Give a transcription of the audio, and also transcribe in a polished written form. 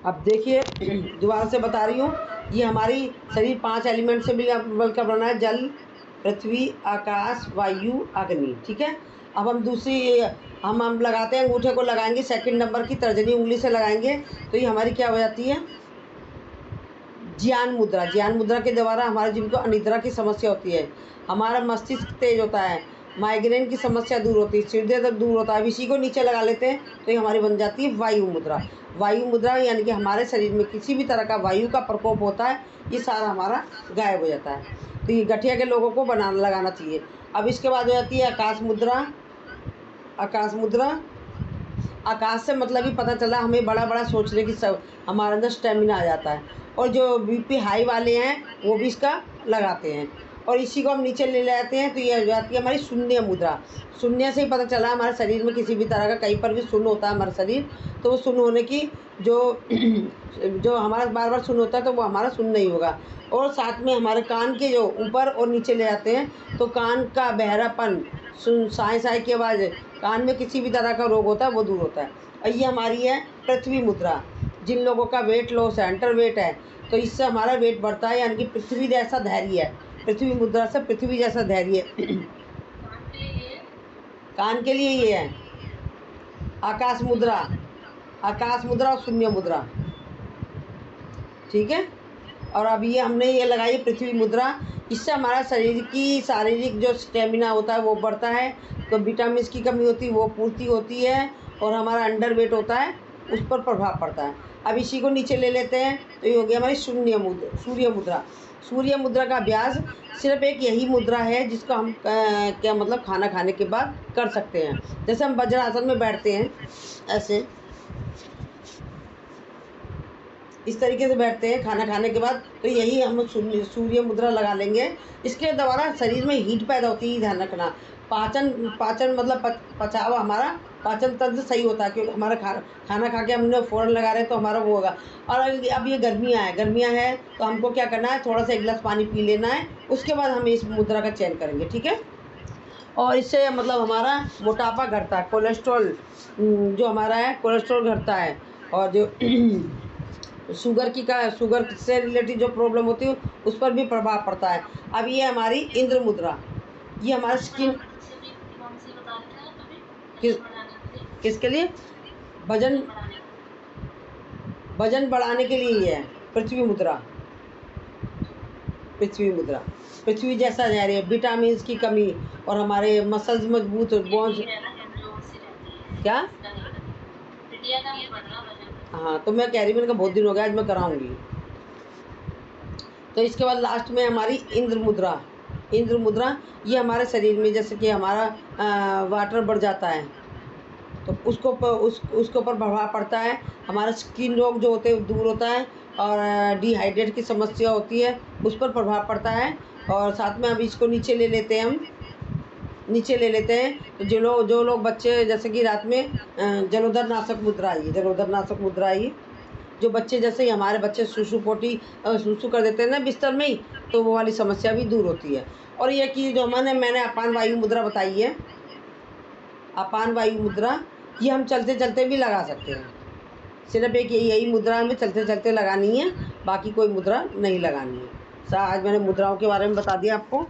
अब देखिए दोबारा से बता रही हूँ, ये हमारी शरीर 5 एलिमेंट से मिलकर बना है, जल, पृथ्वी, आकाश, वायु, अग्नि। ठीक है। अब हम दूसरी हम लगाते हैं, अंगूठे को लगाएंगे, सेकंड नंबर की तर्जनी उंगली से लगाएंगे तो ये हमारी क्या हो जाती है, ज्ञान मुद्रा। ज्ञान मुद्रा के द्वारा हमारे जिनको अनिद्रा की समस्या होती है, हमारा मस्तिष्क तेज होता है, माइग्रेन की समस्या दूर होती है, सिर दर्द दूर होता है। अब इसी को नीचे लगा लेते हैं तो ये हमारी बन जाती है वायु मुद्रा। वायु मुद्रा यानी कि हमारे शरीर में किसी भी तरह का वायु का प्रकोप होता है, ये सारा हमारा गायब हो जाता है। तो ये गठिया के लोगों को लगाना चाहिए। अब इसके बाद हो जाती है आकाश मुद्रा। आकाश मुद्रा, आकाश से मतलब ही पता चला हमें बड़ा बड़ा सोचने की सब हमारे अंदर स्टेमिना आ जाता है। और जो बीपी हाई वाले हैं वो भी इसका लगाते हैं। और इसी को हम नीचे ले जाते हैं तो ये हो जाती है हमारी शून्य मुद्रा। शून्य से ही पता चला हमारे शरीर में किसी भी तरह का कहीं पर भी शून्य होता है हमारा शरीर, तो वो शून्य होने की जो जो हमारा बार बार शून्य होता है तो वो हमारा शून्य नहीं होगा। और साथ में हमारे कान के जो ऊपर और नीचे ले जाते हैं तो कान का बहरापन, साए साए की आवाज़, कान में किसी भी तरह का रोग होता है वो दूर होता है। और ये हमारी है पृथ्वी मुद्रा। जिन लोगों का वेट लॉस है, अंडर वेट है, तो इससे हमारा वेट बढ़ता है, यानी कि पृथ्वी जैसा धैर्य है। पृथ्वी मुद्रा से पृथ्वी जैसा धैर्य कान के लिए ये है आकाश मुद्रा। आकाश मुद्रा और शून्य मुद्रा। ठीक है। और अब ये हमने ये लगाई पृथ्वी मुद्रा। इससे हमारा शरीर की शारीरिक जो स्टेमिना होता है वो बढ़ता है, तो विटामिन की कमी होती है वो पूर्ति होती है, और हमारा अंडर वेट होता है उस पर प्रभाव पड़ता है। अब इसी को नीचे ले लेते हैं तो ये हो गया हमारी सूर्य मुद्रा। सूर्य मुद्रा का अभ्यास सिर्फ एक यही मुद्रा है जिसको हम क्या मतलब खाना खाने के बाद कर सकते हैं। जैसे हम वज्रासन में बैठते हैं ऐसे इस तरीके से बैठते हैं खाना खाने के बाद, तो यही हम सूर्य मुद्रा लगा लेंगे। इसके द्वारा शरीर में हीट पैदा होती है, ध्यान रखना। पाचन मतलब पचावा, हमारा पाचन तंत्र सही होता है, क्योंकि हमारा खाना खा के हमने फ़ौरन लगा रहे हैं तो हमारा वो होगा। और अब ये गर्मियाँ हैं तो हमको क्या करना है, थोड़ा सा 1 गिलास पानी पी लेना है, उसके बाद हम इस मुद्रा का चयन करेंगे। ठीक है। और इससे मतलब हमारा मोटापा घटता है, कोलेस्ट्रॉल जो हमारा है कोलेस्ट्रॉल घटता है, और जो शुगर से रिलेटेड जो प्रॉब्लम होती है उस पर भी प्रभाव पड़ता है। अब ये हमारी इंद्र मुद्रा, ये हमारा स्किन किसके लिए, वजन बढ़ाने के लिए ये है पृथ्वी मुद्रा। पृथ्वी जैसा जा रही है, विटामिन की कमी और हमारे मसल्स मजबूत, बोन्स क्या। हाँ, तो मैं कह रही हूँ, मैंने कहा बहुत दिन हो गया, आज मैं कराऊंगी। तो इसके बाद लास्ट में हमारी इंद्र मुद्रा। ये हमारे शरीर में जैसे कि हमारा वाटर बढ़ जाता है तो उसके ऊपर प्रभाव पड़ता है। हमारा स्किन रोग जो होते हैं दूर होता है, और डिहाइड्रेट की समस्या होती है उस पर प्रभाव पड़ता है। और साथ में अब इसको नीचे ले लेते हैं तो जो लोग बच्चे जैसे कि रात में जलोदर नाशक मुद्रा आई, जो बच्चे जैसे ही हमारे बच्चे सुसु कर देते हैं ना बिस्तर में ही, तो वो वाली समस्या भी दूर होती है। और ये कि जो मैंने अपान वायु मुद्रा बताई है, अपान वायु मुद्रा, ये हम चलते चलते भी लगा सकते हैं। सिर्फ एक यही मुद्रा हमें चलते चलते लगानी है, बाकी कोई मुद्रा नहीं लगानी है। आज मैंने मुद्राओं के बारे में बता दिया आपको।